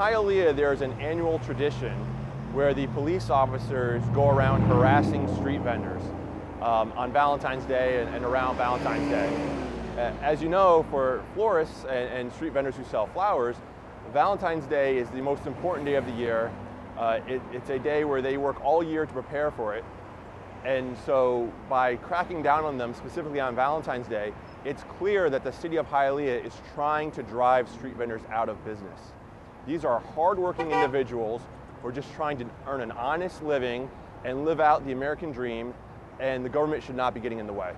Hialeah, there's an annual tradition where the police officers go around harassing street vendors on Valentine's Day and around Valentine's Day. As you know, for florists and street vendors who sell flowers, Valentine's Day is the most important day of the year. It's a day where they work all year to prepare for it. And so by cracking down on them, specifically on Valentine's Day, it's clear that the city of Hialeah is trying to drive street vendors out of business. These are hardworking individuals who are just trying to earn an honest living and live out the American dream, and the government should not be getting in the way.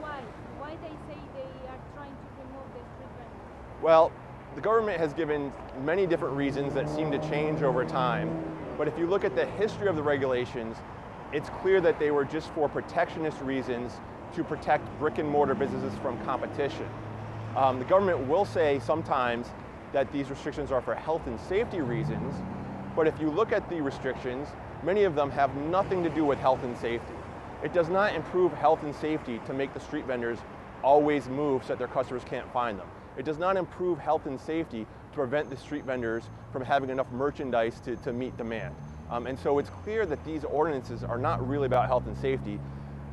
Why? Why they say they are trying to remove the street vendors? Well, the government has given many different reasons that seem to change over time, but if you look at the history of the regulations, it's clear that they were just for protectionist reasons to protect brick and mortar businesses from competition. The government will say sometimes that these restrictions are for health and safety reasons, but if you look at the restrictions, many of them have nothing to do with health and safety. It does not improve health and safety to make the street vendors always move so that their customers can't find them. It does not improve health and safety to prevent the street vendors from having enough merchandise to meet demand. And so it's clear that these ordinances are not really about health and safety.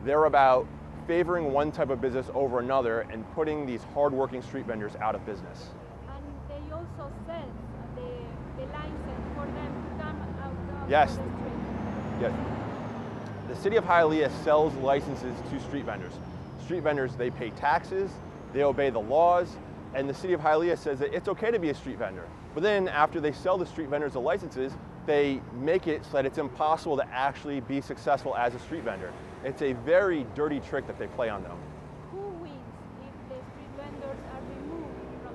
They're about favoring one type of business over another and putting these hardworking street vendors out of business. And they also sell the license for them to come out Yes. of the street. Yes. The city of Hialeah sells licenses to street vendors. Street vendors, they pay taxes, they obey the laws, and the city of Hialeah says that it's okay to be a street vendor. But then after they sell the street vendors the licenses, they make it so that it's impossible to actually be successful as a street vendor. It's a very dirty trick that they play on them. Who wins if the street vendors are removed from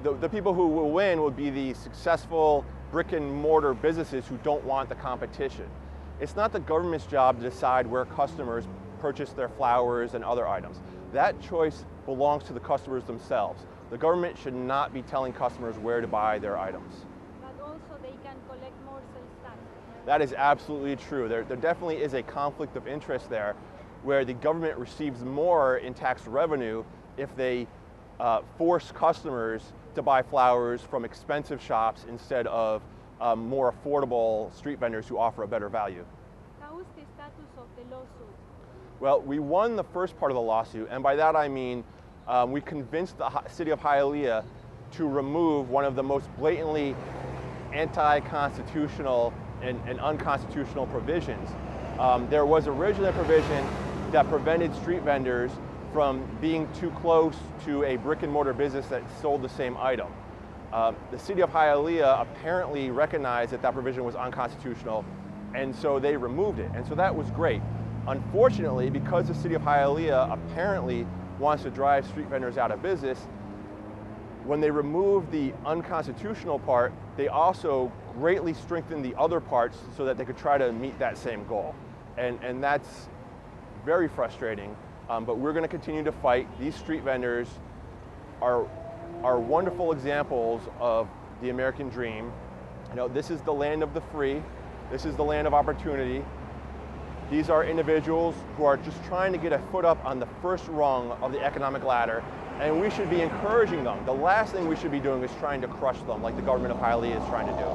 the street? The people who will win would be the successful brick and mortar businesses who don't want the competition. It's not the government's job to decide where customers purchase their flowers and other items. That choice belongs to the customers themselves. The government should not be telling customers where to buy their items. But also they can collect more sales tax. That is absolutely true. There definitely is a conflict of interest there where the government receives more in tax revenue if they force customers to buy flowers from expensive shops instead of more affordable street vendors who offer a better value. How is the status of the lawsuit? Well, we won the first part of the lawsuit, and by that I mean we convinced the city of Hialeah to remove one of the most blatantly anti-constitutional and unconstitutional provisions. There was originally a provision that prevented street vendors from being too close to a brick and mortar business that sold the same item. The city of Hialeah apparently recognized that that provision was unconstitutional, and so they removed it, and so that was great. Unfortunately, because the city of Hialeah apparently wants to drive street vendors out of business, when they removed the unconstitutional part, they also greatly strengthened the other parts so that they could try to meet that same goal. And that's very frustrating, but we're going to continue to fight. These street vendors are wonderful examples of the American dream. You know, this is the land of the free. This is the land of opportunity. These are individuals who are just trying to get a foot up on the first rung of the economic ladder, and we should be encouraging them. The last thing we should be doing is trying to crush them like the government of Hialeah is trying to do.